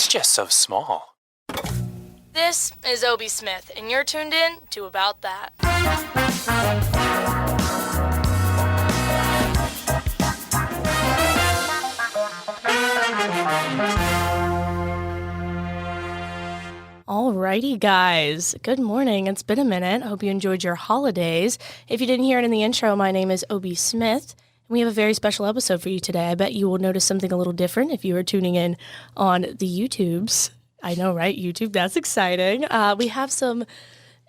It's just so small. This is Obie Smith, and you're tuned in to About That. Alrighty, guys. Good morning. It's been a minute. I hope you enjoyed your holidays. If you didn't hear it in the intro, my name is Obie Smith. We have a very special episode for you today. I bet you will notice something a little different if you are tuning in on the YouTubes. I know, right? YouTube, that's exciting. We have some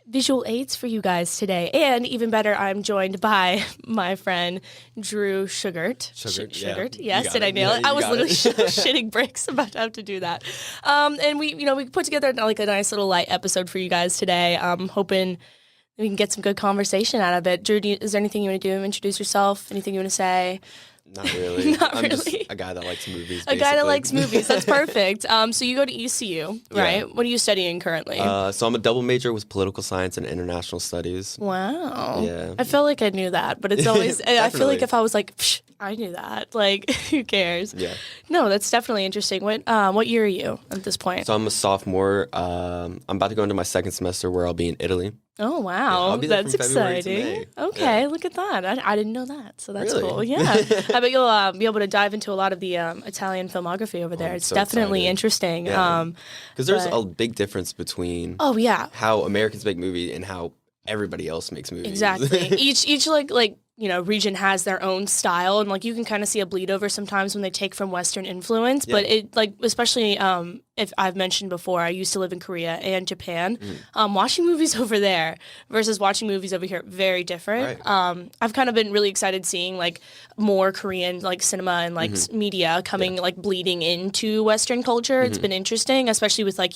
visual aids for you guys today. And even better, I'm joined by my friend, Drew Sugart. Sugart, Yes, did I nail it? I was literally shitting bricks about to have to do that. And we put together like a nice little light episode for you guys today. I'm hoping we can get some good conversation out of it. Drew, is there anything you want to do? Introduce yourself? Anything you want to say? Not really. Not I'm really. just a guy that likes movies, A guy that likes movies. That's perfect. So you go to ECU, right? Yeah. What are you studying currently? So I'm a double major with political science and international studies. Wow. Yeah. I feel like I knew that, but it's always, I feel Definitely. like if I was like, Psh, I knew that. Like, who cares? Yeah. No, that's definitely interesting. What year are you at this point? So I'm a sophomore. I'm about to go into my second semester where I'll be in Italy. Oh, wow. I'll be there That's from February to exciting. May. Okay, Yeah. look at that. I didn't know that, so that's Really? cool. Yeah. I bet you'll be able to dive into a lot of the Italian filmography over there. I'm It's so definitely excited. interesting. Yeah. Because there's but- a big difference between Oh, yeah. how Americans make movies and how everybody else makes movies. Exactly. each like region has their own style, and like you can kind of see a bleed over sometimes when they take from Western influence. Yeah. But it like especially if I've mentioned before, I used to live in Korea and Japan. Watching movies over there versus watching movies over here, very different. Right. I've kind of been really excited seeing like more Korean like cinema and like media coming like bleeding into Western culture. It's been interesting, especially with like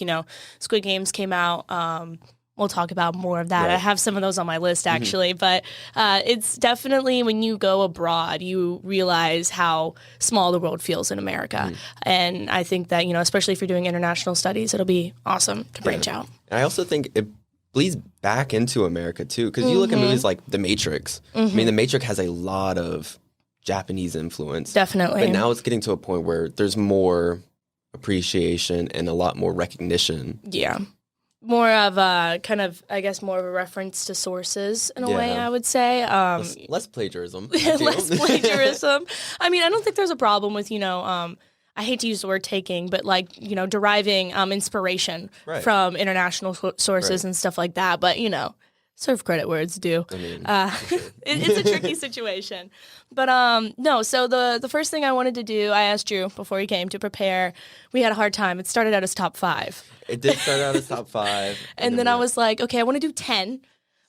Squid Games came out. We'll talk about more of that. Right. I have some of those on my list, actually. But it's definitely when you go abroad, you realize how small the world feels in America. And I think that, especially if you're doing international studies, it'll be awesome to branch out. And I also think it bleeds back into America, too. Because you look at movies like The Matrix. I mean, The Matrix has a lot of Japanese influence. Definitely. But now it's getting to a point where there's more appreciation and a lot more recognition. Yeah. More of a kind of, I guess, more of a reference to sources in a way, Yeah. I would say. Less plagiarism. Less plagiarism. I mean, I don't think there's a problem with, I hate to use the word taking, but like, deriving inspiration Right. from international sources Right. and stuff like that. But, serve credit where it's due. I mean, It's a tricky situation. But no, so the first thing I wanted to do, I asked Drew before he came to prepare. We had a hard time. It started out as top 5. It did start out as top 5. And then I was like, okay, I want to do 10,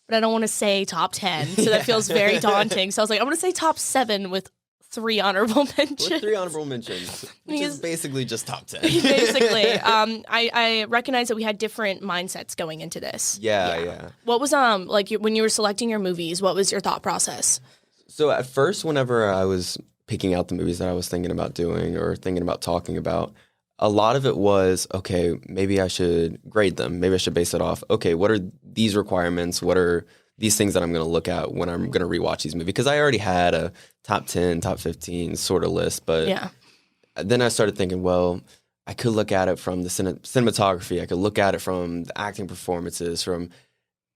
but I don't want to say top 10. So that feels very daunting. So I was like, I want to say top 7 with 3 honorable mentions. with 3 honorable mentions, which is basically just top 10. Basically, I recognize that we had different mindsets going into this. Yeah. What was when you were selecting your movies? What was your thought process? So at first, whenever I was picking out the movies that I was thinking about doing or thinking about talking about, a lot of it was, okay, maybe I should grade them. Maybe I should base it off, okay, what are these requirements? What are these things that I'm going to look at when I'm going to rewatch these movies? Because I already had a top 10, top 15 sort of list. But then I started thinking, well, I could look at it from the cinematography. I could look at it from the acting performances, from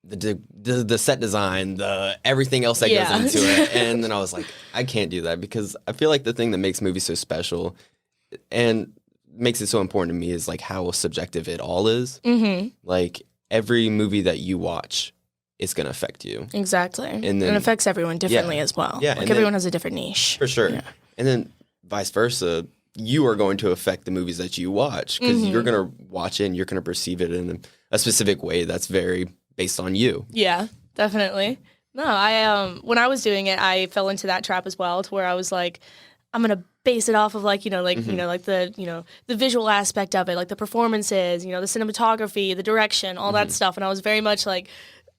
the set design, the everything else that goes into it. And then I was like, I can't do that because I feel like the thing that makes movies so special and makes it so important to me is like how subjective it all is. Like every movie that you watch, it's going to affect you. Exactly. And then it affects everyone differently as well. Yeah, Like and everyone then- has a different niche. For sure. Yeah. And then vice versa, you are going to affect the movies that you watch because you're going to watch it and you're going to perceive it in a specific way that's very based on you. Yeah, definitely. No, I when I was doing it, I fell into that trap as well, to where I was like, I'm gonna base it off of like the visual aspect of it, like the performances, the cinematography, the direction, all that stuff, and I was very much like,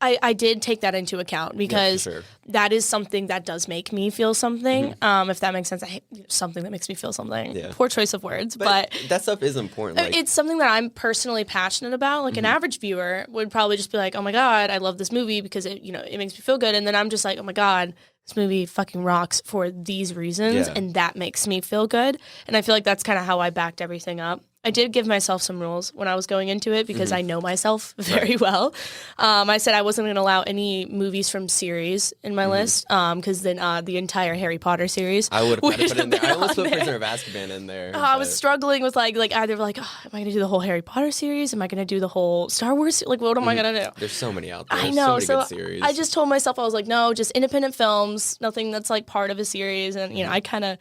I did take that into account because sure. that is something that does make me feel something. If that makes sense, I hate something that makes me feel something. Yeah. Poor choice of words, but that stuff is important. Like, it's something that I'm personally passionate about. Like an average viewer would probably just be like, "Oh my god, I love this movie because it makes me feel good," and then I'm just like, "Oh my god, this movie fucking rocks for these reasons," Yeah. and that makes me feel good. And I feel like that's kind of how I backed everything up. I did give myself some rules when I was going into it because I know myself very well. I said I wasn't going to allow any movies from series in my list because then the entire Harry Potter series. I would have put it in there. I almost put there. Prisoner of Azkaban in there. I was struggling with like either like, oh, am I going to do the whole Harry Potter series? Am I going to do the whole Star Wars? Like, what am I going to do? There's so many out there. I know. So many good series. I just told myself, I was like, no, just independent films, nothing that's like part of a series. And, I kind of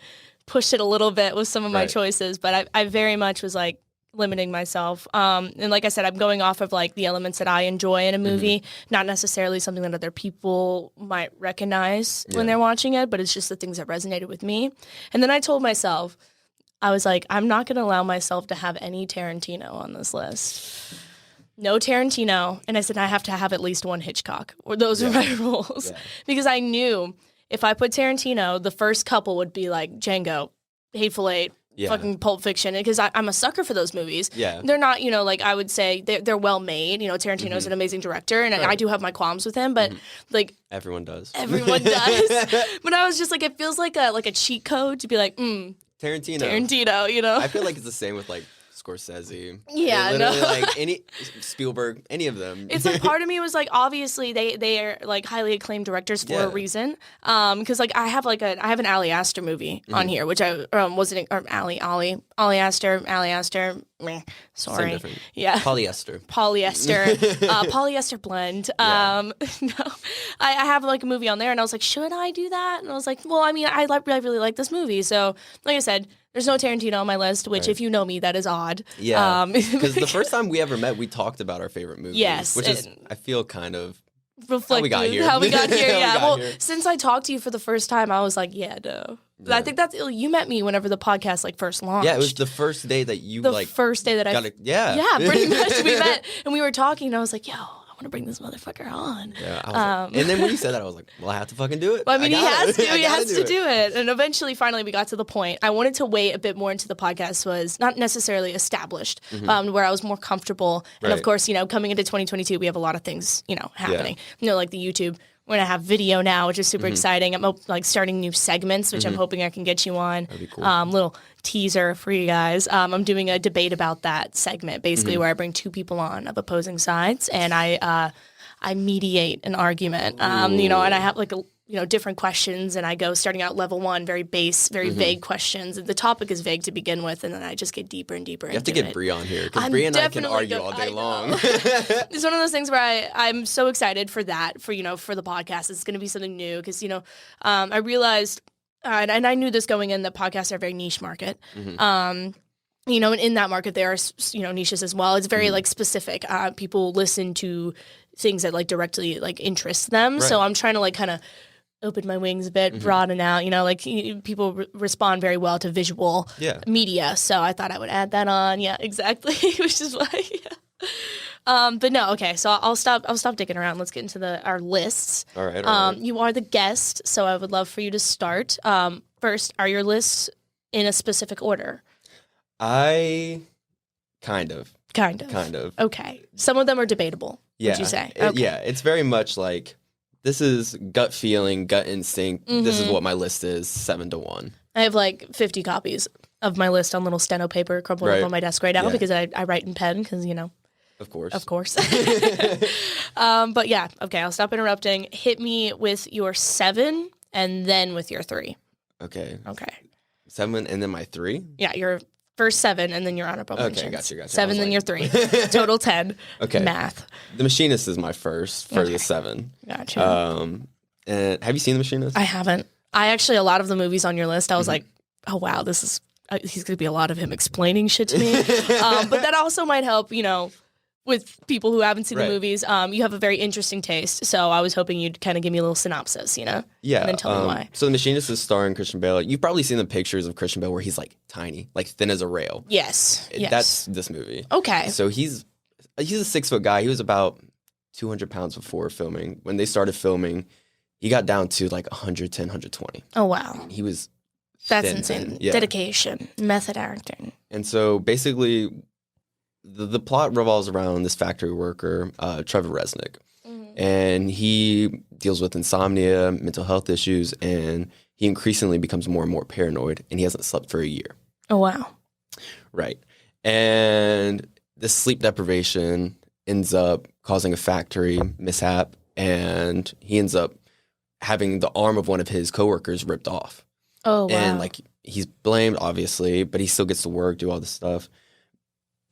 pushed it a little bit with some of my choices, but I very much was like, limiting myself. And like I said, I'm going off of like the elements that I enjoy in a movie, not necessarily something that other people might recognize when they're watching it, but it's just the things that resonated with me. And then I told myself, I was like, I'm not going to allow myself to have any Tarantino on this list. No Tarantino. And I said, I have to have at least one Hitchcock, or those are my rules. Because I knew if I put Tarantino, the first couple would be like Django, Hateful Eight, fucking Pulp Fiction, because I'm a sucker for those movies. They're not, like I would say they're well made. Tarantino's an amazing director, and I do have my qualms with him, but like everyone does. Everyone does. But I was just like, it feels like a cheat code to be like, Tarantino. I feel like it's the same with like Scorsese. Yeah, like any Spielberg, any of them. It's like part of me was like, obviously they are like highly acclaimed directors for a reason. Because like I have an Ali Aster movie on here, which I wasn't Ali Aster. Meh, sorry. Yeah. Polyester. Polyester blend. No, I have like a movie on there, and I was like, should I do that? And I was like, well, I mean, I really like this movie, so like I said. There's no Tarantino on my list, which, if you know me, that is odd. Yeah, because the first time we ever met, we talked about our favorite movies. Yes. Which is, I feel, kind of reflective how we got here. Since I talked to you for the first time, I was like, no. Yeah. I think you met me whenever the podcast like first launched. Yeah, it was the first day that you first day that I pretty much we met and we were talking, and I was like, yo, to bring this motherfucker on. Yeah, and then when you said that, I was like, well, I have to fucking do it. Well, I mean, he has to do it. And eventually, finally, we got to the point. I wanted to wait a bit more into the podcast was not necessarily established, where I was more comfortable. And of course, coming into 2022, we have a lot of things, happening. Like the YouTube. We're going to have video now, which is super exciting. I'm like starting new segments, which I'm hoping I can get you on. That'd be cool. Little teaser for you guys. I'm doing a debate about that segment, basically where I bring two people on of opposing sides, and I mediate an argument. And I have like different questions, and I go starting out level one, very base, very vague questions. The topic is vague to begin with, and then I just get deeper and deeper. You have to get Bree on here, because Bree and I can argue all day long. It's one of those things where I'm so excited for that, for the podcast. It's going to be something new, because I realized, and I knew this going in, that podcasts are a very niche market. And in that market there are niches as well. It's very like specific. People listen to things that like directly like interest them. So I'm trying to like kind of open my wings a bit, broaden out, people respond very well to visual media. So I thought I would add that on. Yeah, exactly. Which is why, but no, okay. So I'll stop digging around. Let's get into our lists. All right. You are the guest, so I would love for you to start. First, are your lists in a specific order? Kind of. Okay. Some of them are debatable, would you say? Okay. Yeah, it's very much like, this is gut feeling, gut instinct. This is what my list is, 7-1. I have like 50 copies of my list on little steno paper crumpled up on my desk right now because I write in pen because, Of course. But yeah, okay, I'll stop interrupting. Hit me with your 7 and then with your 3. Okay. 7 and then my 3? Yeah, your first 7 and then your honorable mentions. Okay, gotcha. 7 then your 3. Total 10. Okay. Math. The Machinist is my first for the 7. Gotcha. And have you seen The Machinist? I haven't. A lot of the movies on your list, I was like, oh wow, this is, he's going to be a lot of him explaining shit to me. But that also might help, with people who haven't seen the movies. You have a very interesting taste, so I was hoping you'd kind of give me a little synopsis, Yeah. And then tell me why. So The Machinist is starring Christian Bale. You've probably seen the pictures of Christian Bale where he's like tiny, like thin as a rail. Yes. That's this movie. Okay. So he's a 6-foot guy. He was about 200 pounds before filming. When they started filming, he got down to like 110, 120. Oh, wow. He was That's thin, insane. Yeah. Dedication, method acting. And so basically, the plot revolves around this factory worker, Trevor Resnick. And he deals with insomnia, mental health issues, and he increasingly becomes more and more paranoid, and he hasn't slept for a year. Oh, wow. Right. And this sleep deprivation ends up causing a factory mishap, and he ends up having the arm of one of his coworkers ripped off. Oh, wow. And like he's blamed, obviously, but he still gets to work, do all this stuff.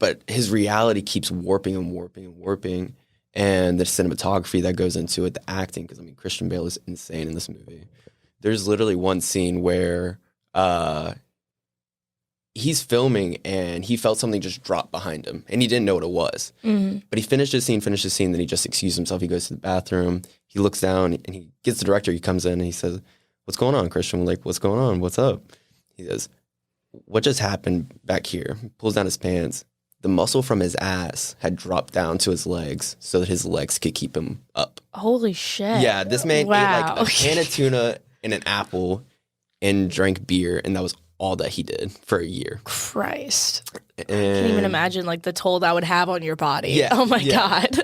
But his reality keeps warping and warping and warping. And the cinematography that goes into it, the acting, because I mean, Christian Bale is insane in this movie. There's literally one scene where he's filming and he felt something just drop behind him and he didn't know what it was. But he finished his scene, then he just excused himself. He goes to the bathroom, he looks down and he gets the director. He comes in and he says, "What's going on, Christian?" We're like, "What's going on? What's up?" He says, "What just happened back here?" He pulls down his pants. The muscle from his ass had dropped down to his legs so that his legs could keep him up. Holy shit. Yeah, this man ate like a can of tuna and an apple and drank beer, and that was all that he did for a year. Christ. And I can't even imagine like the toll that would have on your body. Yeah, Oh my God.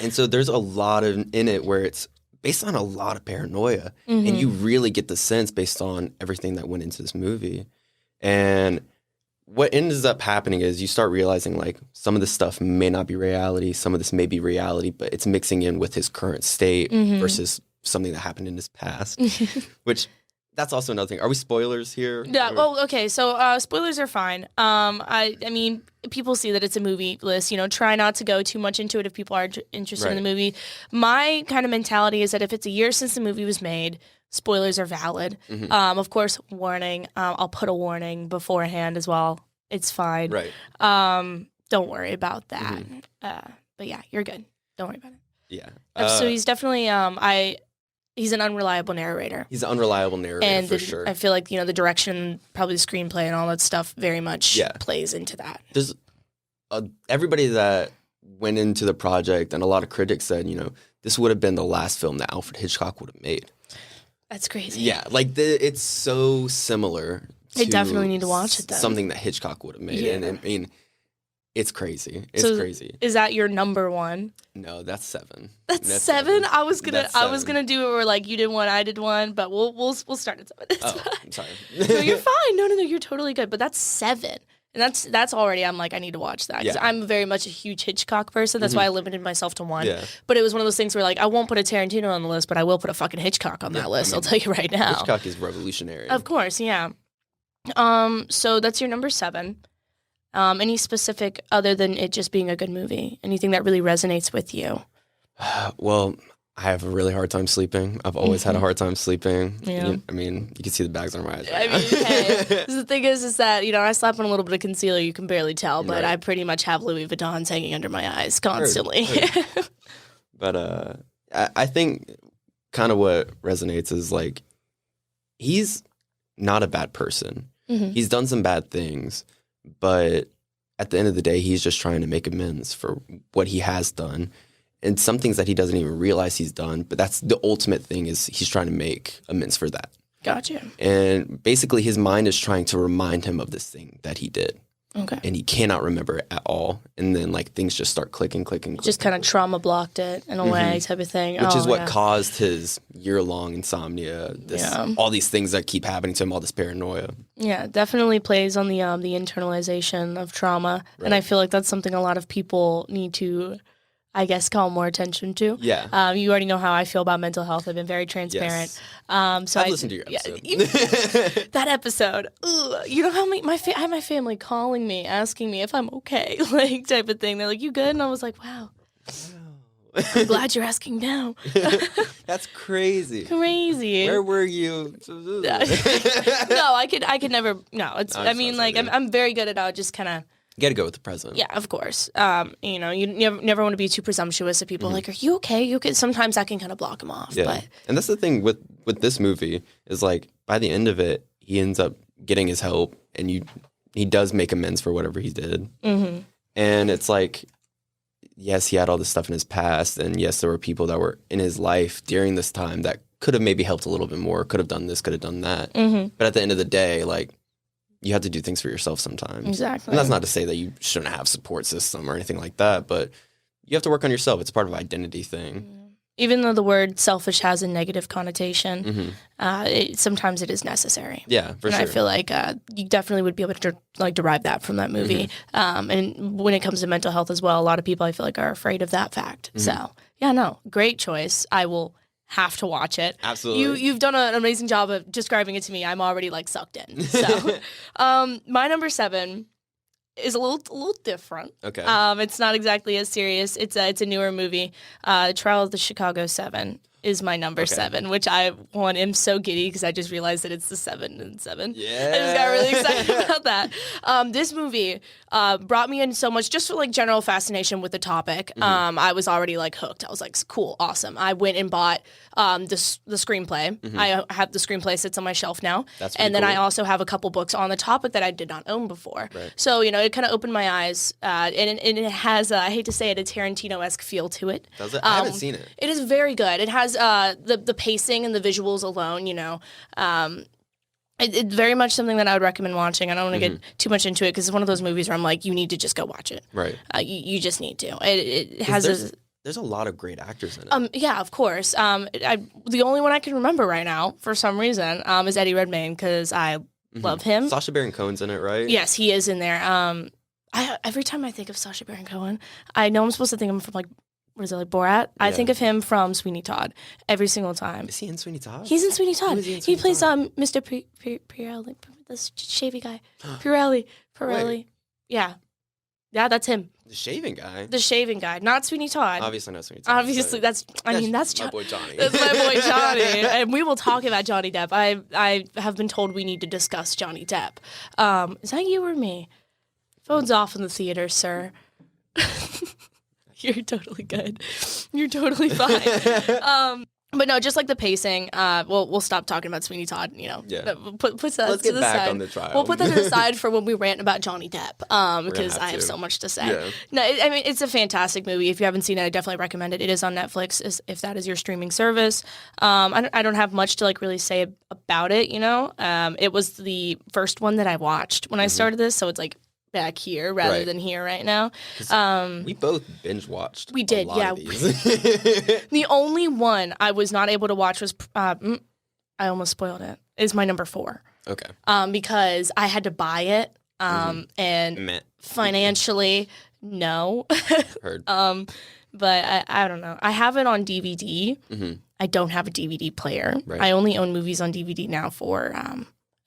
And so there's a lot in it where it's based on a lot of paranoia. And you really get the sense based on everything that went into this movie. And what ends up happening is you start realizing like some of this stuff may not be reality, some of this may be reality, but it's mixing in with his current state versus something that happened in his past, which that's also another thing. Are we spoilers here? Yeah. Oh, okay. So spoilers are fine. I mean, people see that it's a movie list. You know, try not to go too much into it if people are interested in the movie. My kind of mentality is that if it's a year since the movie was made, spoilers are valid. Of course, warning. I'll put a warning beforehand as well. It's fine. Right. Don't worry about that. But yeah, you're good. Don't worry about it. Yeah. So he's definitely he's an unreliable narrator. He's an unreliable narrator and for sure. I feel like, you know, the direction, probably the screenplay and all that stuff very much plays into that. There's everybody that went into the project and a lot of critics said, you know, this would have been the last film that Alfred Hitchcock would have made. That's crazy. Yeah, like it's so similar to I definitely need to watch it then. Something that Hitchcock would have made. Yeah. And I mean, it's crazy. It's So crazy. Is that your number one? No, that's 7. That's 7? I was gonna do it where like you did one, I did one, but we'll start at 7. It's fine. I'm sorry. No, you're fine. No, you're totally good. But that's 7. And that's already, I'm like, I need to watch that. Because I'm very much a huge Hitchcock person. That's why I limited myself to 1. Yeah. But it was one of those things where, like, I won't put a Tarantino on the list, but I will put a fucking Hitchcock on that list. I mean, I'll tell you right now. Hitchcock is revolutionary. Of course, yeah. So that's your number 7. Any specific, other than it just being a good movie? Anything that really resonates with you? Well, I have a really hard time sleeping. I've always had a hard time sleeping. Yeah. I mean, you can see the bags under my eyes. I mean, hey, the thing is that, you know, I slap on a little bit of concealer. You can barely tell, but I pretty much have Louis Vuittons hanging under my eyes constantly. Heard. But I think kind of what resonates is like, he's not a bad person. He's done some bad things, but at the end of the day, he's just trying to make amends for what he has done. And some things that he doesn't even realize he's done, but that's the ultimate thing, is he's trying to make amends for that. Gotcha. And basically his mind is trying to remind him of this thing that he did. Okay. And he cannot remember it at all. And then like things just start clicking. Just kind of trauma blocked it in a way type of thing. Which is what caused his year-long insomnia, all these things that keep happening to him, all this paranoia. Yeah, definitely plays on the internalization of trauma. Right. And I feel like that's something a lot of people need to, I guess, call more attention to. Yeah. You already know how I feel about mental health. I've been very transparent. Yes. So I've listened to your episode. That episode. Ugh, you know how I had my family calling me, asking me if I'm okay, like type of thing. They're like, "You good?" And I was like, "Wow. I'm glad you're asking now." That's crazy. Crazy. Where were you? No, I could never. No, it's. I mean, like I'm very good at just kind of. You got to go with the present. Yeah, of course. You know, you never want to be too presumptuous if people are like, "Are you okay? You okay?" Sometimes that can kind of block them off. Yeah. But. And that's the thing with this movie is like by the end of it, he ends up getting his help, and he does make amends for whatever he did. And it's like, yes, he had all this stuff in his past, and yes, there were people that were in his life during this time that could have maybe helped a little bit more, could have done this, could have done that. But at the end of the day, like, you have to do things for yourself sometimes. Exactly. And that's not to say that you shouldn't have support system or anything like that, but you have to work on yourself. It's part of an identity thing. Even though the word selfish has a negative connotation, sometimes it is necessary. Yeah, for and sure. I feel like you definitely would be able to like derive that from that movie. And when it comes to mental health as well, a lot of people I feel like are afraid of that fact. So yeah, no, great choice. I will have to watch it. Absolutely. You've done an amazing job of describing it to me. I'm already like sucked in. So my number 7 is a little different. Okay. It's not exactly as serious. It's a newer movie. Trial of the Chicago 7 is my number 7, which I am so giddy because I just realized that it's the 7 and 7. Yeah. I just got really excited about that. This movie brought me in so much just for like general fascination with the topic. I was already like hooked. I was like, cool, awesome. I went and bought the screenplay. I have the screenplay sits on my shelf now. That's and then cool. I also have a couple books on the topic that I did not own before. Right. So, it kind of opened my eyes. And it has, I hate to say it, a Tarantino-esque feel to it. Does it? I haven't seen it. It is very good. It has the pacing and the visuals alone, It's very much something that I would recommend watching. I don't want to get too much into it because it's one of those movies where I'm like, you need to just go watch it. Right. You just need to. It has there's a lot of great actors in it. yeah, of course. The only one I can remember right now, for some reason, is Eddie Redmayne because I love him. Sacha Baron Cohen's in it, right? Yes, he is in there. Every time I think of Sacha Baron Cohen, I know I'm supposed to think of him from like, what is it, like Borat? I think of him from Sweeney Todd every single time. Is he in Sweeney Todd? He's in Sweeney Todd. He plays Todd? Mr. Pirelli, the shavy guy. Pirelli. Wait. Yeah, that's him. The shaving guy? The shaving guy, not Sweeney Todd. Obviously not Sweeney Todd. Obviously, that's my Johnny. boy Johnny. That's my boy Johnny, and we will talk about Johnny Depp. I have been told we need to discuss Johnny Depp. Is that you or me? Phone's off in the theater, sir. You're totally good. You're totally fine. But no, just like the pacing. We'll stop talking about Sweeney Todd. Yeah. Put that Let's to get the back side. on the trial. We'll put that to the side for when we rant about Johnny Depp. Because I have so much to say. Yeah. No, I mean it's a fantastic movie. If you haven't seen it, I definitely recommend it. It is on Netflix, if that is your streaming service. I don't have much to like really say about it. It was the first one that I watched when I started this, so it's like back here rather than here right now. We both binge watched. We did, a lot yeah. of these. The only one I was not able to watch was I almost spoiled it. Is my number 4. Okay. Because I had to buy it. And Meh. financially, no. Heard. But I don't know. I have it on DVD. I don't have a DVD player. Right. I only own movies on DVD now for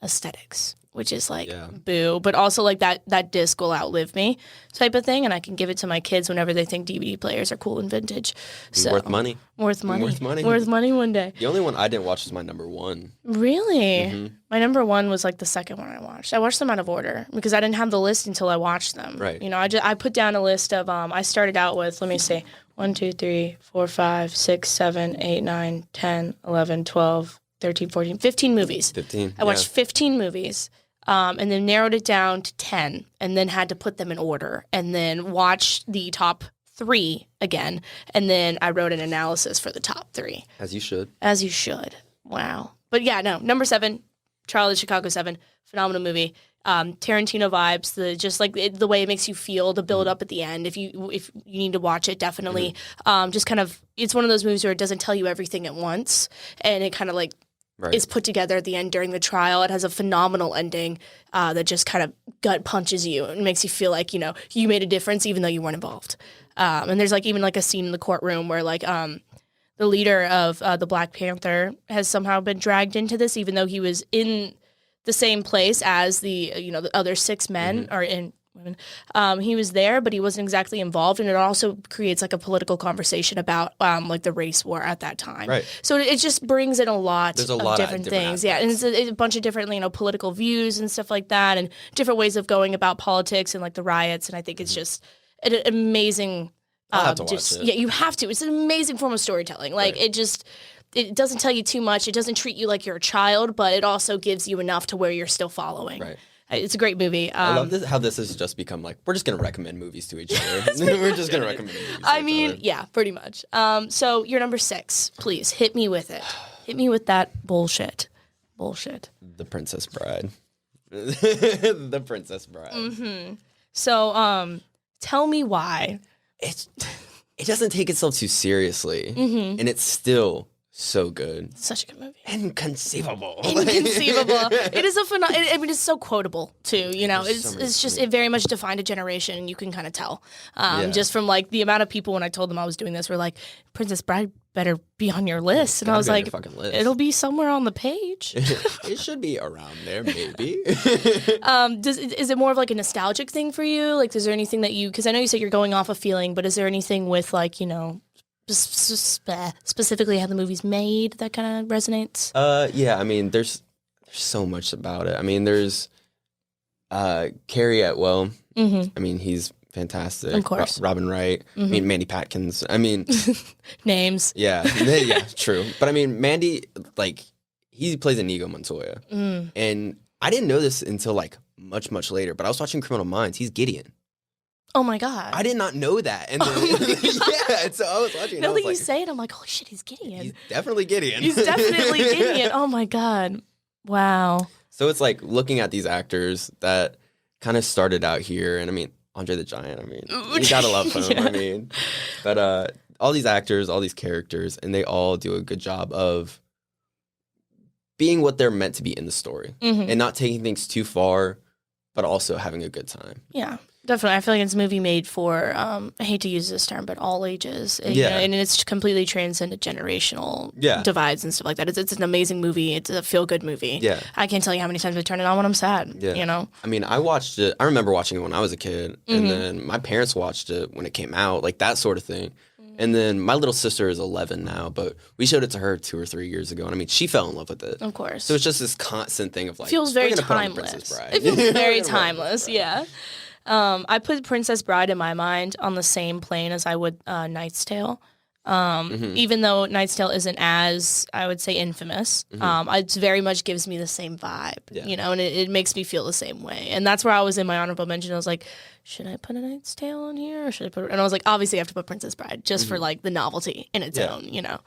aesthetics, which is like boo, but also like that disc will outlive me type of thing, and I can give it to my kids whenever they think DVD players are cool and vintage. So Worth money. Worth money. Worth money. Worth money one day. The only one I didn't watch was my number 1. Really? My number 1 was like the second one I watched. I watched them out of order because I didn't have the list until I watched them. Right. I put down a list of I started out with, let me see, 1, 2, 3, 4, 5, 6, 7, 8, 9, 10, 11, 12, 13, 14, 15 movies. 15. I watched 15 movies. And then narrowed it down to 10 and then had to put them in order and then watch the top 3 again. And then I wrote an analysis for the top 3. As you should. As you should. Wow. But yeah, no, number 7, Trial of the Chicago 7, phenomenal movie. Tarantino vibes, the way it makes you feel, the build up at the end. If you need to watch it, definitely. Just kind of, it's one of those movies where it doesn't tell you everything at once. And it kind of like, is put together at the end during the trial. It has a phenomenal ending that just kind of gut punches you and makes you feel like, you made a difference even though you weren't involved. And there's like even like a scene in the courtroom where like the leader of the Black Panther has somehow been dragged into this even though he was in the same place as the other 6 men or in women. He was there, but he wasn't exactly involved, and it also creates like a political conversation about like the race war at that time. Right. So it just brings in a lot There's a of lot different of things. different Yeah, and it's a bunch of different political views and stuff like that, and different ways of going about politics and like the riots. And I think it's just an amazing. I'll have to watch it. Yeah, you have to. It's an amazing form of storytelling. Like it doesn't tell you too much. It doesn't treat you like you're a child, but it also gives you enough to where you're still following. Right. It's a great movie. I love how this has just become like, we're just going to recommend movies to each other. We're just going to recommend movies to each other. Yeah, pretty much. So you're number 6. Please, hit me with it. Hit me with that bullshit. Bullshit. The Princess Bride. The Princess Bride. So, tell me why. It's it doesn't take itself too seriously, and it's still so good. Such a good movie. Inconceivable. Inconceivable. It is a phenomenal. I mean, it's so quotable too. You know, There's it's just it very much defined a generation, and you can kind of tell, just from like the amount of people when I told them I was doing this were like, Princess Bride better be on your list, and I was like, it'll be somewhere on the page. It should be around there, maybe. Is it more of like a nostalgic thing for you? Like, is there anything that you? Because I know you said you're going off a feeling, but is there anything with like specifically how the movie's made that kind of resonates? Yeah, I mean, there's so much about it. I mean, there's Carrie Atwell. I mean, he's fantastic. Of course. Robin Wright. I mean, Mandy Patinkin. I mean, names. Yeah, true. But I mean, Mandy, like, he plays Inigo Montoya, and I didn't know this until like much later. But I was watching Criminal Minds. He's Gideon. Oh my God. I did not know that. And then, yeah, so I was watching. Now that you say it, I'm like, holy shit, he's Gideon. He's definitely Gideon. He's definitely Gideon. Oh my God. Wow. So it's like looking at these actors that kind of started out here. And I mean, Andre the Giant, I mean, you gotta love him. Yeah. I mean, but all these actors, all these characters, and they all do a good job of being what they're meant to be in the story and not taking things too far, but also having a good time. Yeah. Definitely. I feel like it's a movie made for, I hate to use this term, but all ages. You know, and it's completely transcended generational divides and stuff like that. It's an amazing movie. It's a feel-good movie. Yeah. I can't tell you how many times I turn it on when I'm sad, you know? I mean, I remember watching it when I was a kid, and then my parents watched it when it came out, like that sort of thing. And then my little sister is 11 now, but we showed it to her 2 or 3 years ago, and I mean, she fell in love with it. Of course. So it's just this constant thing of like, feels very timeless. It feels very timeless, yeah. I put Princess Bride in my mind on the same plane as I would Knight's Tale. Even though Knight's Tale isn't as, I would say, infamous, it very much gives me the same vibe, you know, and it makes me feel the same way. And that's where I was in my honorable mention. I was like, should I put a Knight's Tale on here? Or should I put? And I was like, obviously I have to put Princess Bride just for like the novelty in its own, you know.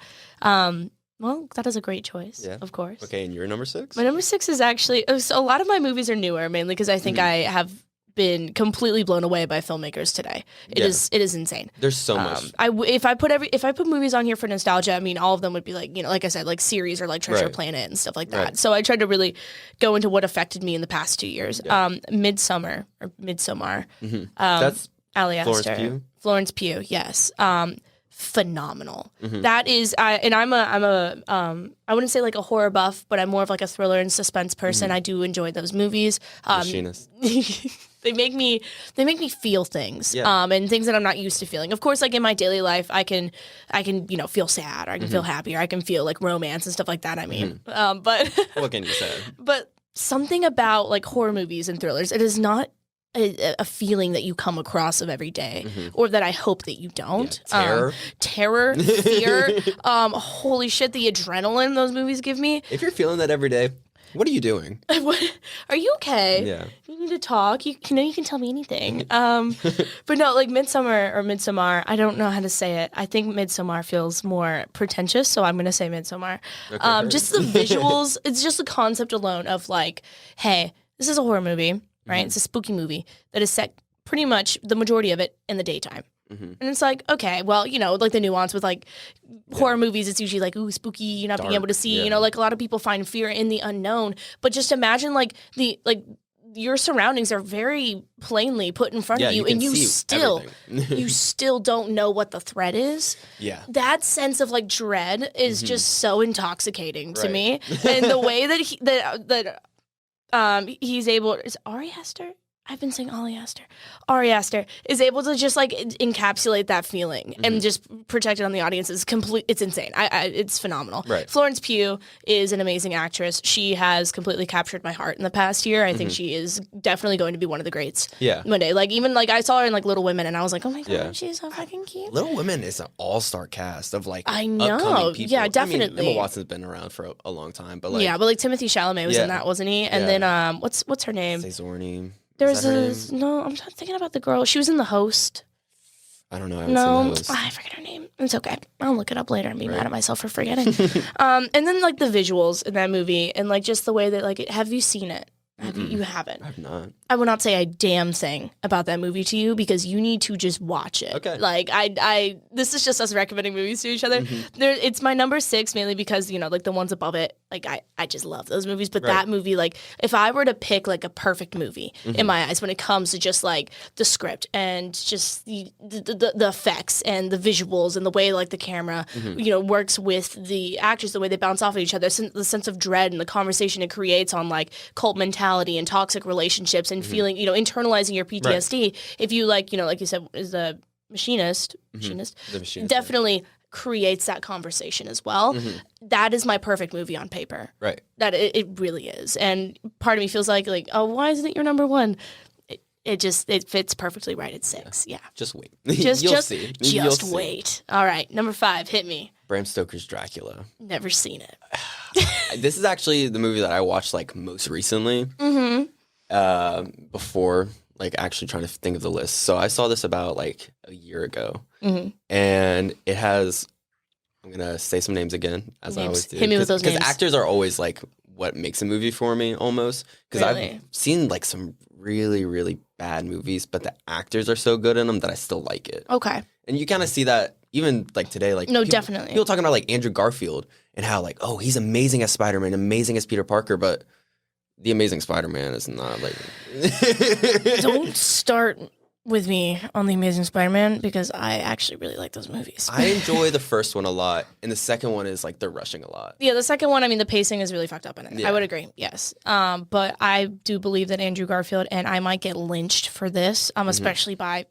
Well, that is a great choice, of course. Okay, and your number 6? My number 6 is actually, so a lot of my movies are newer, mainly because I think I have been completely blown away by filmmakers today. It is insane. There's so much. If I put movies on here for nostalgia, I mean, all of them would be like, you know, like I said, like series or like Treasure Planet and stuff like that. So I tried to really go into what affected me in the past 2 years. Midsommar. That's Ali Aster. Florence Pugh. Yes. Phenomenal. That is, and I'm a I wouldn't say like a horror buff, but I'm more of like a thriller and suspense person. I do enjoy those movies. Machinist. They make me feel things, and things that I'm not used to feeling. Of course, like in my daily life, I can you know feel sad, or I can feel happy, or I can feel like romance and stuff like that. I mean, but what can you say? But something about like horror movies and thrillers, it is not a feeling that you come across of every day, or that I hope that you don't. Terror, fear. Holy shit, the adrenaline those movies give me. If you're feeling that every day, what are you doing? Are you okay? Yeah. You need to talk. You know you can tell me anything. But no, like Midsommar, I don't know how to say it. I think Midsommar feels more pretentious, so I'm going to say Midsommar. Okay, just the visuals, it's just the concept alone of like, hey, this is a horror movie, right? It's a spooky movie that is set pretty much the majority of it in the daytime. And it's like, okay, well, you know, like the nuance with like horror movies, it's usually like, ooh, spooky, you're not being able to see, you know, like a lot of people find fear in the unknown. But just imagine like your surroundings are very plainly put in front of you, and you still don't know what the threat is. Yeah. That sense of like dread is just so intoxicating to me. And the way that he's able, is Ari Aster? I've been saying Ari Aster is able to just like encapsulate that feeling and just project it on the audience. It's insane. It's phenomenal. Right. Florence Pugh is an amazing actress. She has completely captured my heart in the past year. I think she is definitely going to be one of the greats. Yeah. One day. Like even like I saw her in like Little Women and I was like, oh my God, she's so fucking cute. Little Women is an all-star cast of like upcoming people. Yeah, definitely. I mean, Emma Watson's been around for a long time, but like but like Timothée Chalamet was in that, wasn't he? And then what's her name? Cezorni. There's I'm not thinking about the girl. She was in The Host. I don't know. I haven't seen The Host. I forget her name. It's okay. I'll look it up later and be mad at myself for forgetting. And then like the visuals in that movie and like just the way that like have you seen it? You haven't. I've not. I will not say a damn thing about that movie to you because you need to just watch it. Okay. Like this is just us recommending movies to each other. It's my number 6 mainly because, like the ones above it, like I just love those movies. But that movie, like if I were to pick like a perfect movie in my eyes when it comes to just like the script and just the effects and the visuals and the way like the camera, works with the actors, the way they bounce off of each other, the sense of dread and the conversation it creates on like cult mentality and toxic relationships and feeling, internalizing your PTSD. Right. If you like you said, is the Machinist, The Machinist definitely creates that conversation as well. That is my perfect movie on paper. Right. That it really is. And part of me feels like, oh, why isn't it your number 1? It fits perfectly right at 6. Yeah. Just wait. You'll see. Just wait. All right. Number 5, hit me. Bram Stoker's Dracula. Never seen it. This is actually the movie that I watched like most recently. Before like actually trying to think of the list. So I saw this about like a year ago. And it has, I'm going to say some names again, as I always do. Hit me with those names. Because actors are always like what makes a movie for me almost. Because I've seen like some really, really bad movies, but the actors are so good in them that I still like it. Okay. And you kind of see that even like today. Like definitely. People talking about like Andrew Garfield and how like, oh, he's amazing as Spider-Man, amazing as Peter Parker, but The Amazing Spider-Man is not like... Don't start with me on The Amazing Spider-Man because I actually really like those movies. I enjoy the first one a lot, and the second one is like they're rushing a lot. Yeah, the second one, I mean, the pacing is really fucked up in it. Yeah. I would agree, yes. But I do believe that Andrew Garfield, and I might get lynched for this, especially by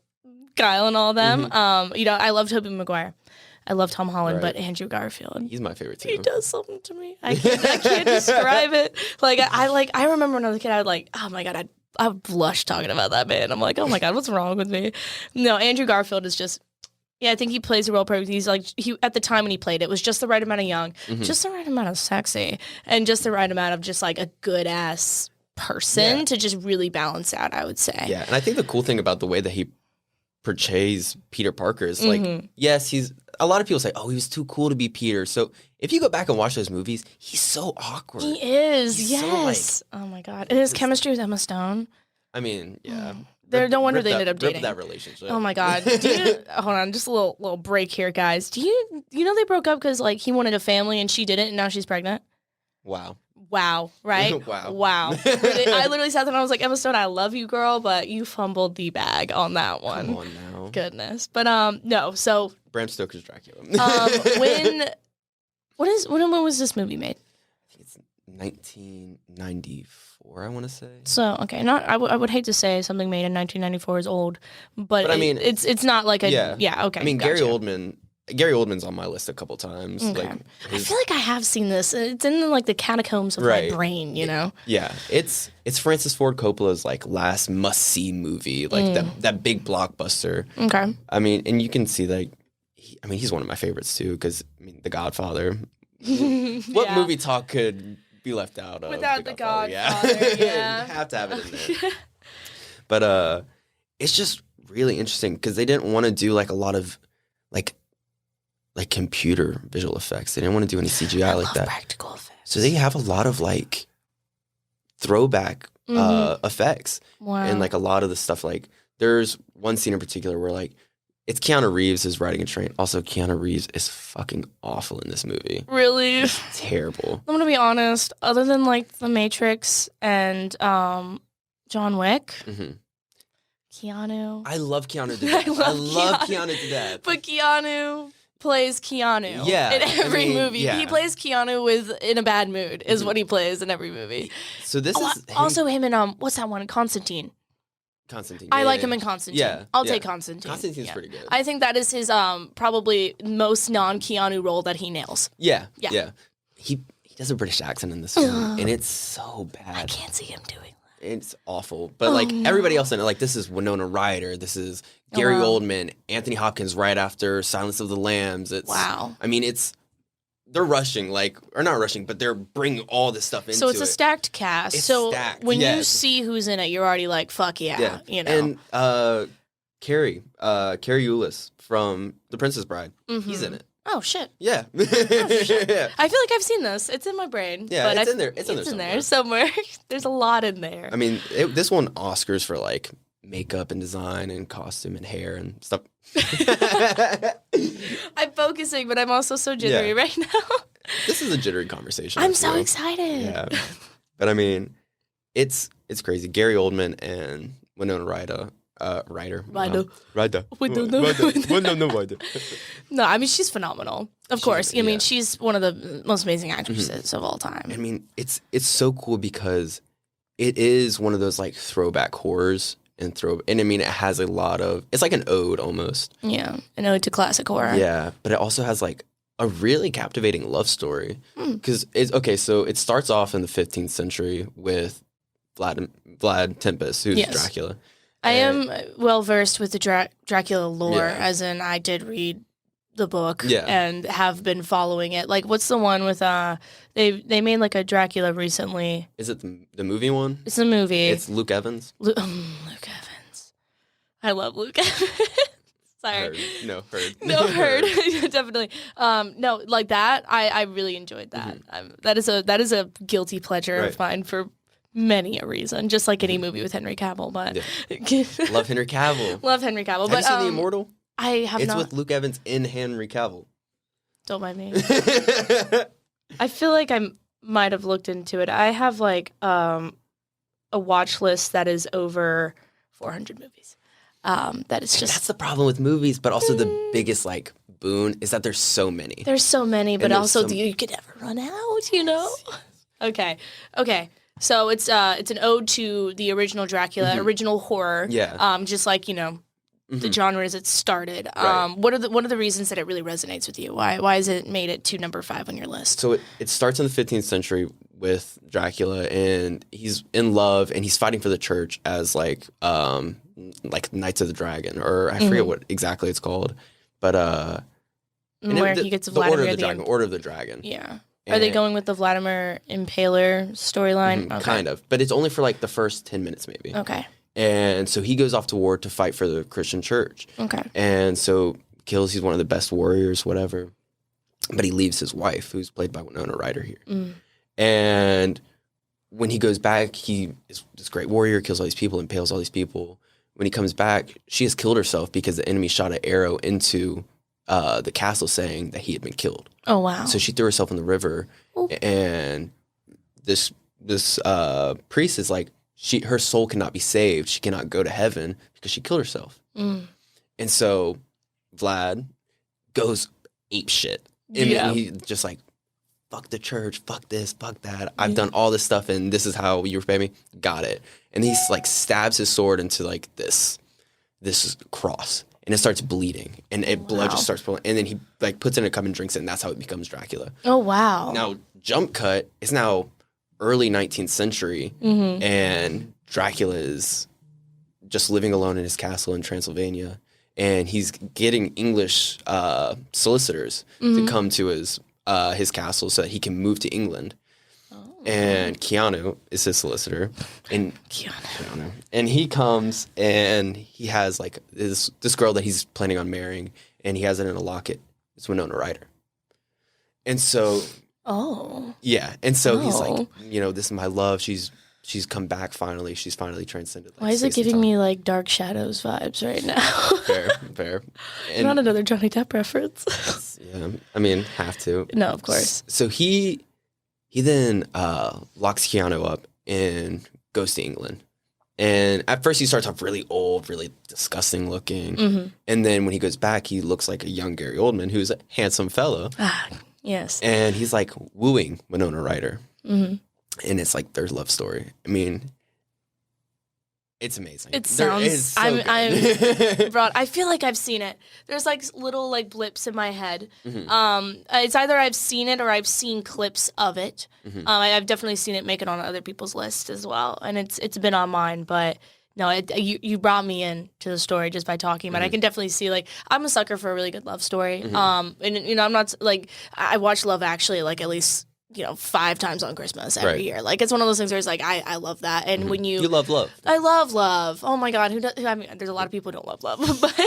Kyle and all them. I love Tobey Maguire. I love Tom Holland, but Andrew Garfield. He's my favorite too. He does something to me. I can't describe it. Like I remember when I was a kid, I was like, oh my God, I would blush talking about that man. I'm like, oh my God, what's wrong with me? No, Andrew Garfield is just, I think he plays the role perfectly. He's like, at the time when he played it was just the right amount of young, just the right amount of sexy, and just the right amount of just like a good ass person to just really balance out, I would say. Yeah, and I think the cool thing about the way that he portrays Peter Parker is like, yes, a lot of people say, oh, he was too cool to be Peter. So if you go back and watch those movies, he's so awkward. He is, he's yes. So, like, oh my God. And his chemistry with Emma Stone. I mean, yeah. No wonder they ended up dating. That relationship. Oh my God. Hold on, just a little break here, guys. Do you know they broke up because like he wanted a family and she didn't, and now she's pregnant? Wow, right? Wow. I literally sat there and I was like, Emma Stone, I love you, girl, but you fumbled the bag on that one. Come on now. Goodness. But no, so Bram Stoker's Dracula. when was this movie made? I think it's 1994, I want to say. So, okay, I would hate to say something made in 1994 is old, but I mean, it's not like a okay. I mean, gotcha. Gary Oldman's on my list a couple times. Okay. I feel like I have seen this. It's in like the catacombs of my brain, Yeah, it's Francis Ford Coppola's like last must-see movie, like that big blockbuster. Okay. I mean, and you can see like, he's one of my favorites too, because The Godfather. What movie talk could be left out of without The Godfather? Yeah. You have to have it in there. But it's just really interesting because they didn't want to do like a lot of like computer visual effects. They didn't want to do any CGI like that. Practical effects. So they have a lot of like throwback effects. Wow. And like a lot of the stuff, like there's one scene in particular where like it's Keanu Reeves is riding a train. Also, Keanu Reeves is fucking awful in this movie. Really? It's terrible. I'm gonna be honest. Other than like The Matrix and John Wick, Keanu. I love Keanu to death. I love Keanu to death. But Keanu plays Keanu in every movie. Yeah. He plays Keanu in a bad mood is what he plays in every movie. So this is also him in what's that one? Constantine. I like him in Constantine. Yeah, I'll take Constantine. Constantine's pretty good. I think that is his probably most non-Keanu role that he nails. Yeah. He does a British accent in this film, and it's so bad. I can't see him doing that. It's awful. But like everybody else in it, like this is Winona Ryder, this is Gary Oldman, Anthony Hopkins right after Silence of the Lambs. Wow. I mean, they're rushing, or not rushing, but they're bringing all this stuff into it. So it's a stacked cast. It's stacked. When you see who's in it, you're already like, fuck yeah. And Carrie Ullis from The Princess Bride, he's in it. Oh, shit. Yeah. Oh, shit. Yeah. I feel like I've seen this. It's in my brain. Yeah, but it's in there. It's in there somewhere. There's a lot in there. I mean, this won Oscars for like makeup and design and costume and hair and stuff. I'm focusing, but I'm also so jittery right now. This is a jittery conversation. I'm so excited. Yeah. But I mean, it's crazy. Gary Oldman and Winona Ryder. No, I mean, she's phenomenal. Of course. I mean, she's one of the most amazing actresses of all time. I mean, it's so cool because it is one of those like throwback horrors and I mean, it has a lot of, it's like an ode almost. Yeah, an ode to classic horror. Yeah, but it also has like a really captivating love story. Because so it starts off in the 15th century with Vlad Tempest, who's Dracula. I am well versed with the Dracula lore, as in I did read the book and have been following it. Like, what's the one with they made like a Dracula recently? Is it the movie one? It's a movie. It's Luke Evans. Luke Evans. I love Luke Evans. Sorry. Heard. No, heard. Definitely. No, like that. I really enjoyed that. That is a guilty pleasure of mine for many a reason, just like any movie with Henry Cavill. But love Henry Cavill. Love Henry Cavill. Have you seen The Immortal? I have it's not. with Luke Evans in Henry Cavill. Don't mind me. I feel like I might have looked into it. I have like a watch list that is over 400 movies. That is just that's the problem with movies, but also the biggest like boon is that there's so many. There's so many, but also you could never run out. You know. Okay. So it's an ode to the original Dracula, original horror. Yeah. Just like the genre as it started. What are the reasons that it really resonates with you? Why has it made it to number 5 on your list? So it starts in the 15th century with Dracula, and he's in love, and he's fighting for the church as like Knights of the Dragon, or I forget what exactly it's called, but where he gets Vladimir Order of the Dragon. Yeah. Are they going with the Vladimir Impaler storyline? Okay. Kind of, but it's only for like the first 10 minutes maybe. Okay. And so he goes off to war to fight for the Christian church. Okay. And so he's one of the best warriors, whatever. But he leaves his wife, who's played by Winona Ryder here. And when he goes back, he is this great warrior, kills all these people, impales all these people. When he comes back, she has killed herself because the enemy shot an arrow into the castle saying that he had been killed. Oh, wow. So she threw herself in the river. Ooh. And this priest is like, her soul cannot be saved. She cannot go to heaven because she killed herself. And so Vlad goes ape shit. And he just like, fuck the church, fuck this, fuck that. I've done all this stuff, and this is how you repay me. Got it. And he like stabs his sword into like this cross, and it starts bleeding, and blood just starts flowing. And then he like puts it in a cup and drinks it, and that's how it becomes Dracula. Oh, wow. Now, jump cut is now early 19th century, and Dracula is just living alone in his castle in Transylvania, and he's getting English solicitors to come to his castle so that he can move to England. And Keanu is his solicitor, and Keanu, and he comes and he has like this girl that he's planning on marrying, and he has it in a locket. It's Winona Ryder, and so he's like, this is my love. She's come back finally. She's finally transcended. Like, why is it giving me like Dark Shadows vibes right now? Fair. And not another Johnny Depp reference. Yeah, I mean, have to. No, of course. So he then locks Keanu up and goes to England. And at first he starts off really old, really disgusting looking. And then when he goes back, he looks like a young Gary Oldman, who's a handsome fellow. Yes. And he's like wooing Winona Ryder. And it's like their love story. I mean, it's amazing. It sounds. I'm broad. I feel like I've seen it. There's like little like blips in my head. It's either I've seen it or I've seen clips of it. I've definitely seen it make it on other people's lists as well, and it's been on mine. But no, you brought me in to the story just by talking about it. I can definitely see, like, I'm a sucker for a really good love story. And I'm not like, I watch Love Actually like at least 5 times on Christmas every year. Like, it's one of those things where it's like, I love that. And when You love love. I love love. Oh my God. Who does? I mean, there's a lot of people who don't love love, but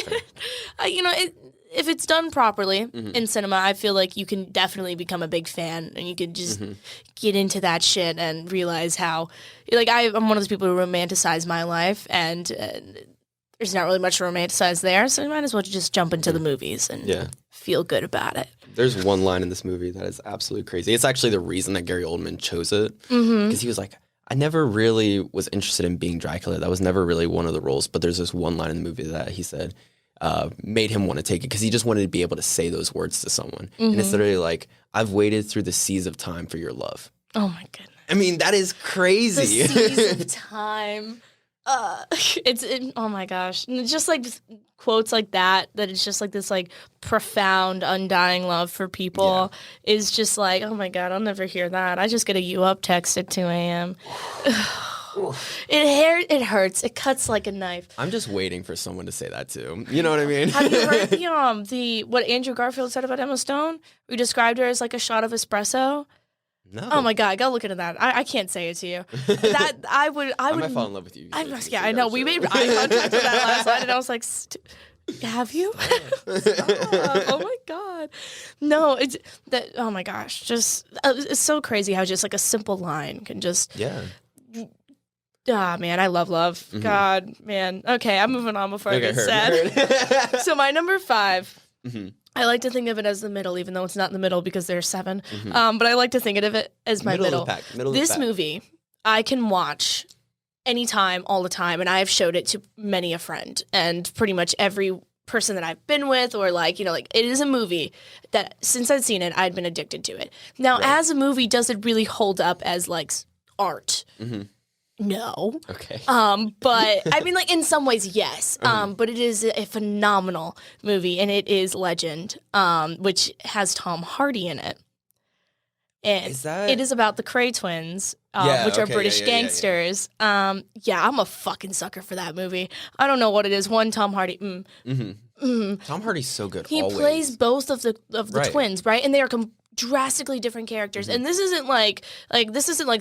if it's done properly in cinema, I feel like you can definitely become a big fan, and you can just get into that shit and realize how, like, I'm one of those people who romanticize my life, and there's not really much to romanticize there, so you might as well just jump into the movies and feel good about it. There's one line in this movie that is absolutely crazy. It's actually the reason that Gary Oldman chose it, because he was like, I never really was interested in being Dracula. That was never really one of the roles, but there's this one line in the movie that he said made him want to take it, because he just wanted to be able to say those words to someone. And it's literally like, I've waited through the seas of time for your love. Oh my goodness. I mean, that is crazy. The seas of time. Oh my gosh. And it's just like quotes like that it's just like this like profound, undying love for people is just like, oh my God, I'll never hear that. I just get a you up text at 2 a.m. It hurts. It cuts like a knife. I'm just waiting for someone to say that too. You know what I mean? Have you heard the what Andrew Garfield said about Emma Stone? We described her as like a shot of espresso. No. Oh my God, I gotta look into that. I can't say it to you. That I might fall in love with you. I know. We made eye contact with that last night, and I was like, have you? Stop. Oh my God. No, it's that. Oh my gosh, just it's so crazy how just like a simple line can just man, I love love. God, man. Okay, I'm moving on before I get sad. So my number 5. I like to think of it as the middle, even though it's not in the middle because there's 7. But I like to think of it as my middle. This movie, I can watch anytime, all the time, and I have showed it to many a friend and pretty much every person that I've been with, or like, it is a movie that since I'd seen it, I'd been addicted to it. Now, as a movie, does it really hold up as like art? No. Okay. But I mean, like in some ways, yes. But it is a phenomenal movie, and it is Legend, which has Tom Hardy in it. And it is about the Cray twins, which are British gangsters. I'm a fucking sucker for that movie. I don't know what it is. One, Tom Hardy. Tom Hardy's so good. He plays both of the twins, right? And they are drastically different characters, and this isn't like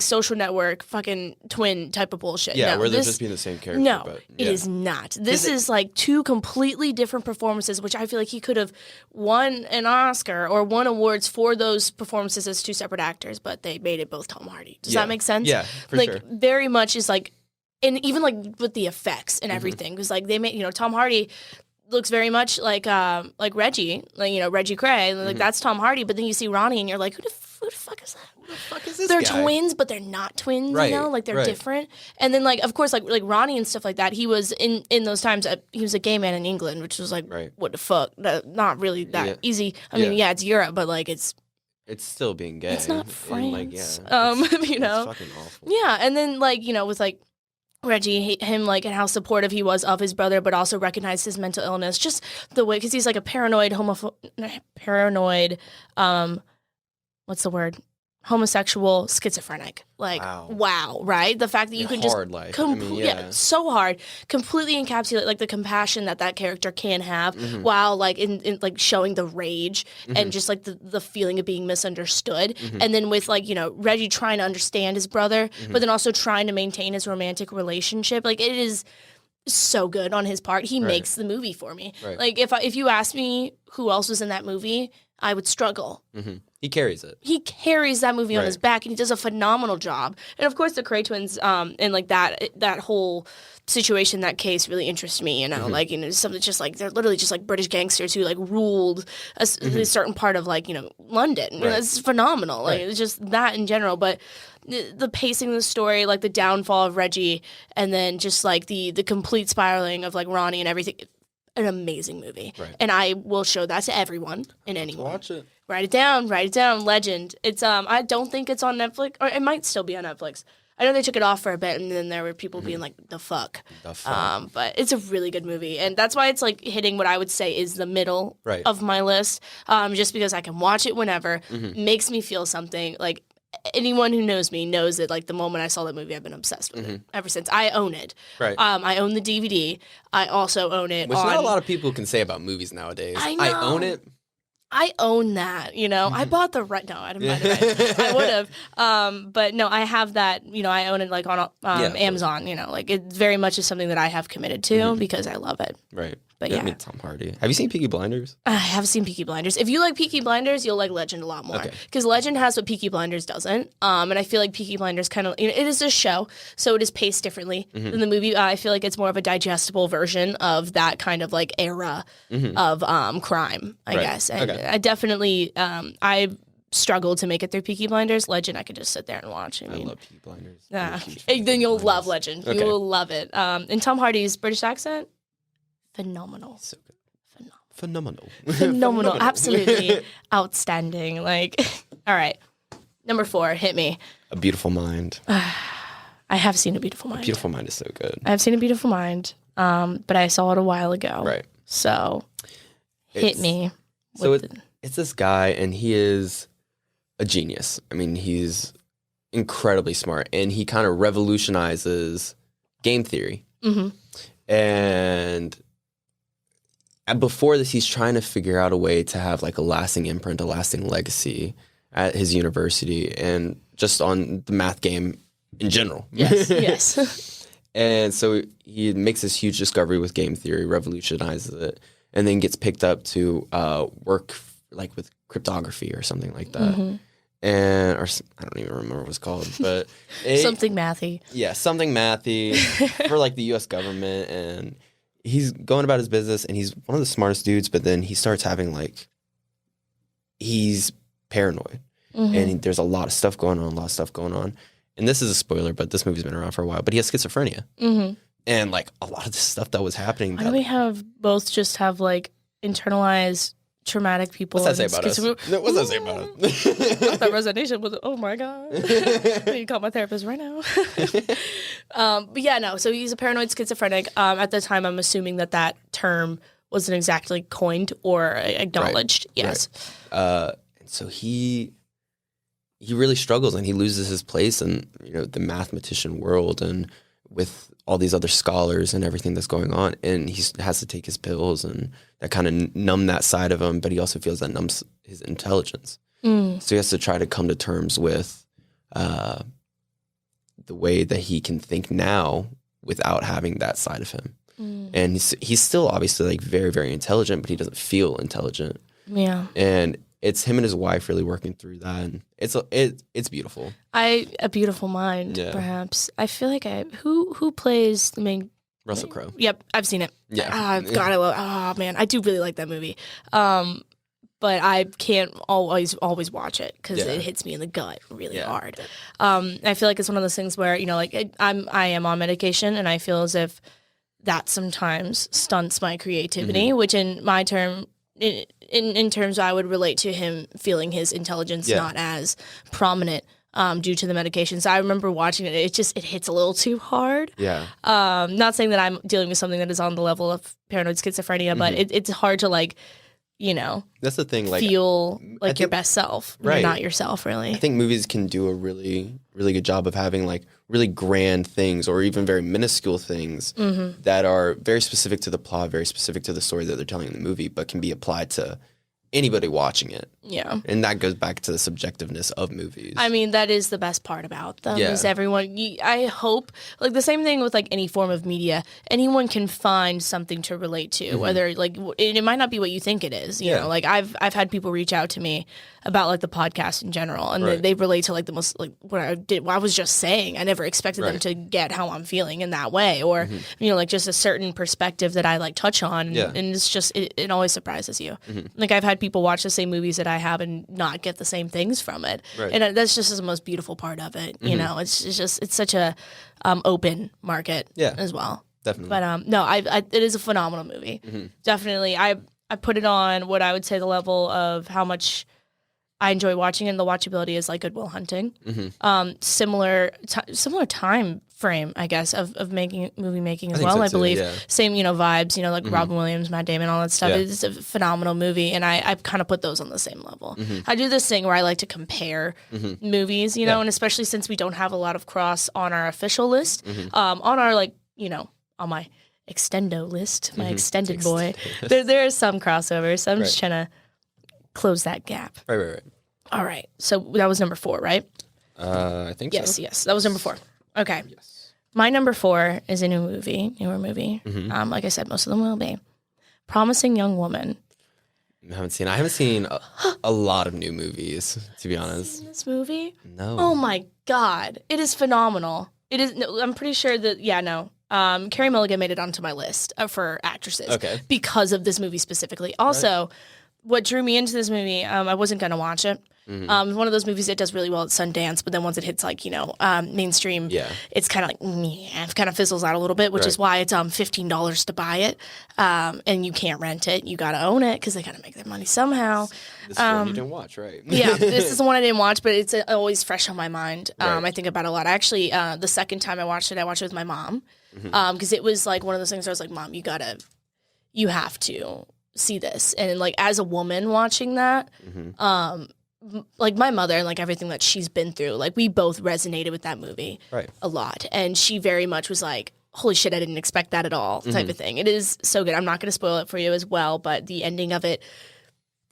Social Network fucking twin type of bullshit. Yeah, where they're just being the same character. No, it is not. This is like 2 completely different performances, which I feel like he could have won an Oscar or won awards for those performances as 2 separate actors, but they made it both Tom Hardy. Does that make sense? Yeah, for sure. Very much is like, and even like with the effects and everything, because like they made Tom Hardy looks very much like Reggie, Reggie Cray. Like that's Tom Hardy, but then you see Ronnie and you're like, who the fuck is that? Who the fuck is this They're guy? twins, but they're not twins, like they're different. And then like, of course, like Ronnie and stuff like that, he was in those times, he was a gay man in England, which was like, what the fuck? Not really that easy. I mean, it's Europe, but like it's still being gay. It's not France. It's fucking awful. Yeah, and then like, with like Reggie, him, like, and how supportive he was of his brother, but also recognized his mental illness. Just the way, because he's like a paranoid, what's the word? Homosexual, schizophrenic. Like, wow, right? The fact that you can just hard life. So hard. Completely encapsulate like the compassion that character can have, while like in like showing the rage and just like the feeling of being misunderstood. And then with like Reggie trying to understand his brother, but then also trying to maintain his romantic relationship. Like, it is so good on his part. He makes the movie for me. Like if you ask me who else was in that movie, I would struggle. He carries it. He carries that movie on his back, and he does a phenomenal job. And of course, the Cray twins, and like that whole situation, that case really interests me. Like something just like they're literally just like British gangsters who like ruled a certain part of like London. It's phenomenal. Like it's just that in general, but the pacing of the story, like the downfall of Reggie, and then just like the complete spiraling of like Ronnie and everything. An amazing movie, and I will show that to everyone and anyone. Watch it. Write it down. Legend. It's I don't think it's on Netflix, or it might still be on Netflix. I know they took it off for a bit, and then there were people being like, "The fuck." But it's a really good movie, and that's why it's like hitting what I would say is the middle of my list. Just because I can watch it whenever, makes me feel something. Like anyone who knows me knows that like the moment I saw that movie, I've been obsessed with it ever since. I own it. I own the DVD. I also own it. Which not a lot of people can say about movies nowadays. I know. I own it. I own that, you know. I bought the right. No, I didn't buy the right. I would have. But no, I have that, you know, I own it like on Amazon, you know. Like it very much is something that I have committed to because I love it. Right. But I mean, Tom Hardy. Have you seen Peaky Blinders? I have seen Peaky Blinders. If you like Peaky Blinders, you'll like Legend a lot more. Because Legend has what Peaky Blinders doesn't. And I feel like Peaky Blinders kind of, you know, it is a show, so it is paced differently than the movie. I feel like it's more of a digestible version of that kind of like era of crime, I guess. And I definitely, I struggled to make it through Peaky Blinders. Legend, I could just sit there and watch. I love Peaky Blinders. Then you'll love Legend. You will love it. And Tom Hardy's British accent, phenomenal. So good. Phenomenal. Absolutely outstanding. Like, all right. Number 4, hit me. A Beautiful Mind. I have seen A Beautiful Mind. A Beautiful Mind is so good. I have seen A Beautiful Mind, but I saw it a while ago. Right. So, hit me. So it's this guy, and he is a genius. I mean, he's incredibly smart, and he kind of revolutionizes game theory. And before this, he's trying to figure out a way to have like a lasting imprint, a lasting legacy at his university and just on the math game in general. Yes. And so he makes this huge discovery with game theory, revolutionizes it, and then gets picked up to work like with cryptography or something like that. And I don't even remember what it's called, but something mathy. Yeah, something mathy for like the U.S. government, and he's going about his business, and he's one of the smartest dudes, but then he starts having like, he's paranoid, and there's a lot of stuff going on, and this is a spoiler, but this movie's been around for a while, but he has schizophrenia, and like a lot of the stuff that was happening. Why do we both just have like internalized traumatic people? What's that say about us? What's that say about us? I thought resignation was, oh my God. I need to call my therapist right now. But yeah, no, so he's a paranoid schizophrenic. At the time, I'm assuming that term wasn't exactly coined or acknowledged. Right. Yes. Right. So he really struggles, and he loses his place in, you know, the mathematician world and with all these other scholars and everything that's going on, and he has to take his pills, and that kind of numb that side of him, but he also feels that numbs his intelligence. So he has to try to come to terms with the way that he can think now without having that side of him. And he's still obviously like very, very intelligent, but he doesn't feel intelligent. Yeah. And it's him and his wife really working through that, and it's beautiful. A Beautiful Mind, perhaps. I feel like who plays the main? Russell Crowe. Yep, I've seen it. Yeah. God, I love. Oh man, I do really like that movie. But I can't always watch it because it hits me in the gut really hard. I feel like it's one of those things where, you know, like I am on medication, and I feel as if that sometimes stunts my creativity, which in my term. In terms, I would relate to him feeling his intelligence not as prominent due to the medications. I remember watching it. It hits a little too hard. Yeah. Not saying that I'm dealing with something that is on the level of paranoid schizophrenia, but it's hard to like, you know, that's the thing. Like, feel like your best self, when you're not yourself, really. I think movies can do a really, really good job of having like really grand things or even very minuscule things that are very specific to the plot, very specific to the story that they're telling in the movie, but can be applied to anybody watching it. Yeah. And that goes back to the subjectiveness of movies. I mean, that is the best part about them is everyone, I hope, like the same thing with like any form of media, anyone can find something to relate to, whether like, it might not be what you think it is, you know, like I've had people reach out to me about like the podcast in general, and they relate to like the most, like what I was just saying. I never expected them to get how I'm feeling in that way, or, you know, like just a certain perspective that I like touch on. And it's just, it always surprises you. Like I've had people watch the same movies that I have and not get the same things from it. And that's just the most beautiful part of it. You know, it's such a open market as well. Definitely. But no, it is a phenomenal movie. Definitely. I put it on what I would say the level of how much I enjoy watching it, and the watchability is like Good Will Hunting. Similar time frame, I guess, of movie making as well. So I believe too, same, you know, vibes, you know, like Robin Williams, Matt Damon, all that stuff. It's a phenomenal movie, and I kind of put those on the same level. I do this thing where I like to compare movies, you know, and especially since we don't have a lot of cross on our official list, on our, like, you know, on my extendo list, my extended boy, there is some crossover. So I'm just trying to close that gap. Right. All right. So that was number 4, right? I think so. Yes. That was number 4. Okay. Yes. My number 4 is a newer movie. Mm-hmm. Like I said, most of them will be. Promising Young Woman. I haven't seen a lot of new movies, to be honest. Seen this movie? No. Oh my God. It is phenomenal. It is. No, I'm pretty sure that, Carey Mulligan made it onto my list for actresses. Okay. Because of this movie specifically. Also, what drew me into this movie, I wasn't going to watch it. Mm-hmm. One of those movies that does really well at Sundance, but then once it hits mainstream, it's kind of it kind of fizzles out a little bit, which is why it's $15 to buy it, and you can't rent it. You got to own it because they got to make their money somehow. This is one you didn't watch, right? Yeah, this is the one I didn't watch, but it's always fresh on my mind. Right. I think about it a lot. Actually, the second time I watched it with my mom because it was like one of those things where I was like, Mom, you have to see this. And like as a woman watching that, like my mother and like everything that she's been through, like we both resonated with that movie a lot. And she very much was like, holy shit, I didn't expect that at all type of thing. It is so good. I'm not going to spoil it for you as well, but the ending of it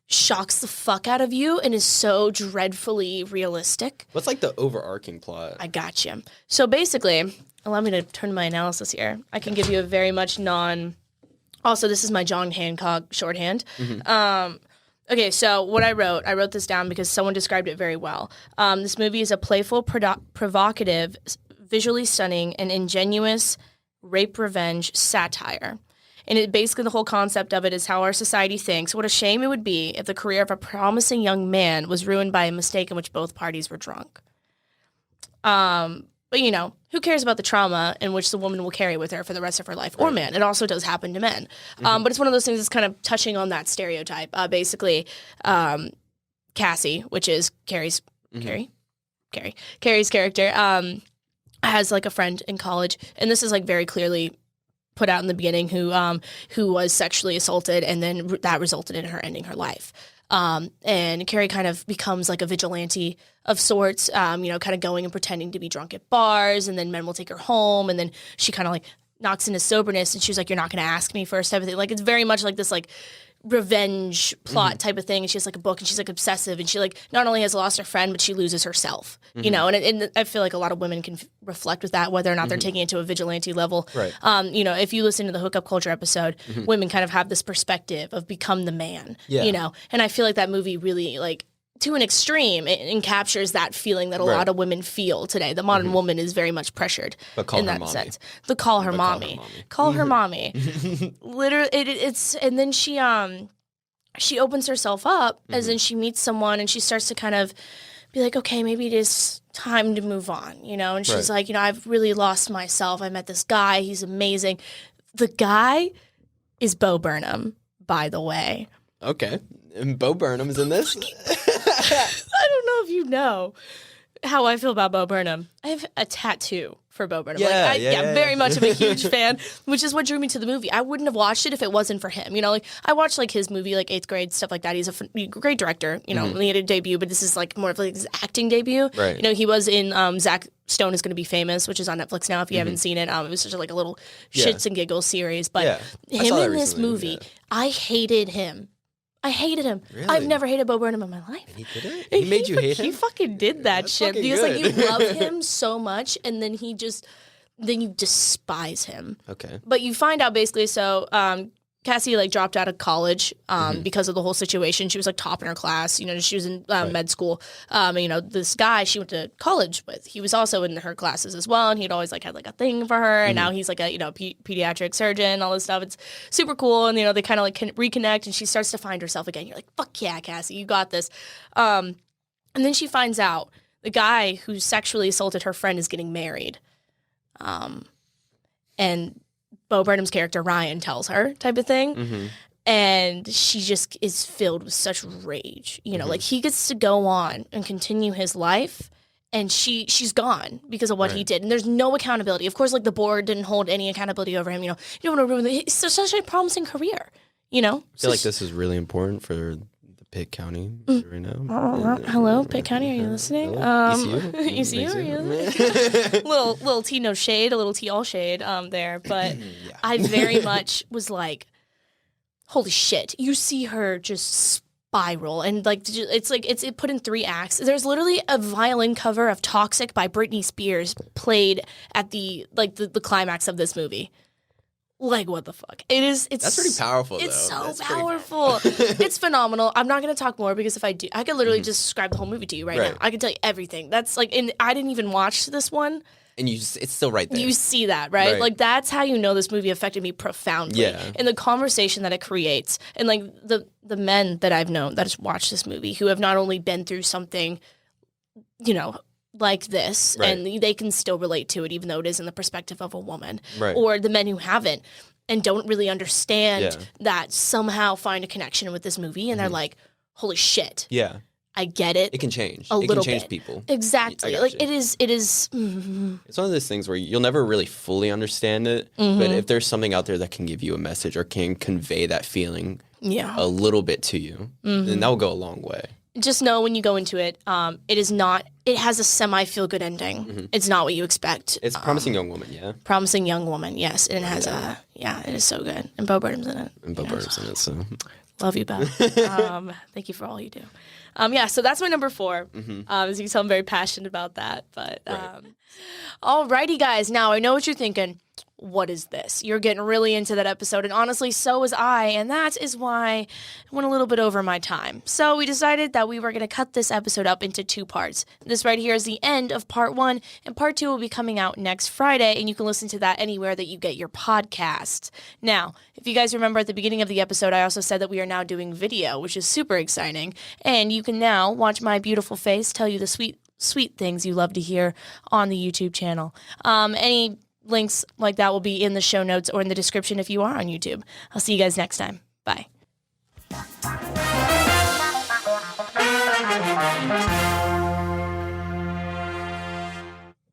shocks the fuck out of you and is so dreadfully realistic. What's like the overarching plot? I got you. So basically, allow me to turn my analysis here. I can give you a very much also, this is my John Hancock shorthand. Okay, so what I wrote this down because someone described it very well. This movie is a playful, provocative, visually stunning, and ingenuous rape revenge satire. And basically the whole concept of it is how our society thinks what a shame it would be if the career of a promising young man was ruined by a mistake in which both parties were drunk. But, who cares about the trauma in which the woman will carry with her for the rest of her life, or man? It also does happen to men. But it's one of those things that's kind of touching on that stereotype. Basically, Cassie, which is Carrie's character, has like a friend in college, and this is like very clearly put out in the beginning who was sexually assaulted, and then that resulted in her ending her life. And Carrie kind of becomes like a vigilante of sorts, kind of going and pretending to be drunk at bars, and then men will take her home, and then she kind of like knocks into soberness, and she's like, you're not going to ask me first type of thing. Like, it's very much like this like revenge plot type of thing, and she has like a book, and she's like obsessive, and she like not only has lost her friend, but she loses herself, and I feel like a lot of women can reflect with that, whether or not they're taking it to a vigilante level. Right. If you listen to the hookup culture episode, women kind of have this perspective of become the man, and I feel like that movie really like to an extreme and captures that feeling that a lot of women feel today. The modern woman is very much pressured in that sense. Call her mommy. Call her mommy. Literally, it's and then she opens herself up as in she meets someone and she starts to kind of be like, okay, maybe it is time to move on, and she's like, I've really lost myself. I met this guy. He's amazing. The guy is Bo Burnham, by the way. Okay. And Bo Burnham's in this? I don't know if you know how I feel about Bo Burnham. I have a tattoo for Bo Burnham. Very much of a huge fan, which is what drew me to the movie. I wouldn't have watched it if it wasn't for him. I watched like his movie, like 8th grade, stuff like that. He's a great director, he had a debut, but this is like more of like his acting debut. Right. He was in Zach Stone is Going to Be Famous, which is on Netflix now if you haven't seen it. It was such like a little shits and giggles series. But him in this movie, I hated him. I hated him. Really? I've never hated Bo Burnham in my life. And he did it? He made you hate him? He fucking did that That's shit. fucking Because good. like you love him so much, and then then you despise him. Okay. But you find out basically, so Cassie like dropped out of college because of the whole situation. She was like top in her class. She was in med school. This guy she went to college with, he was also in her classes as well, and he'd always like had like a thing for her. And now he's like a pediatric surgeon, all this stuff. It's super cool. And they kind of like reconnect, and she starts to find herself again. You're like, fuck yeah, Cassie, you got this. And then she finds out the guy who sexually assaulted her friend is getting married. And Bo Burnham's character, Ryan, tells her type of thing. And she just is filled with such rage. Like he gets to go on and continue his life, and she's gone because of what he did. And there's no accountability. Of course, like the board didn't hold any accountability over him. You don't want to ruin it's such a promising career, I feel like this is really important for the Pitt County right now. Hello, Pitt County, are you listening? ECU, are you listening? little T no shade, a little T all shade there. But I very much was like, holy shit. You see her just spiral, and like it's put in 3 acts. There's literally a violin cover of Toxic by Britney Spears played at the climax of this movie. Like, what the fuck? That's pretty powerful, though. It's so That's powerful. It's phenomenal. I'm not going to talk more because if I do, I could literally just describe the whole movie to you right now. I can tell you everything. That's like, and I didn't even watch this one. And it's still right there. You see that, right? Like, that's how you know this movie affected me profoundly. Yeah. And the conversation that it creates. And, like, the men that I've known that have watched this movie who have not only been through something, you know, like this, and they can still relate to it, even though it is in the perspective of a woman. Or the men who haven't and don't really understand that somehow find a connection with this movie, and they're like, holy shit. Yeah. I get it. It can change. It can change people. Exactly. Like, it is. It's one of those things where you'll never really fully understand it, but if there's something out there that can give you a message or can convey that feeling a little bit to you, then that will go a long way. Just know when you go into it, it has a semi-feel-good ending. It's not what you expect. It's Promising Young Woman, Promising Young Woman, yes. And it has it is so good. And Bo Burnham's in it. And Bo Burnham's in it, so. Love you, Bo. Thank you for all you do. So that's my number 4. As you can tell, I'm very passionate about that. But alrighty, guys. Now, I know what you're thinking. What is this? You're getting really into that episode, and honestly, so was I, and that is why I went a little bit over my time. So we decided that we were going to cut this episode up into 2 parts. This right here is the end of part 1, and part 2 will be coming out next Friday, and you can listen to that anywhere that you get your podcast. Now, if you guys remember at the beginning of the episode, I also said that we are now doing video, which is super exciting, and you can now watch my beautiful face tell you the sweet things you love to hear on the YouTube channel. Any links like that will be in the show notes or in the description if you are on YouTube. I'll see you guys next time. Bye.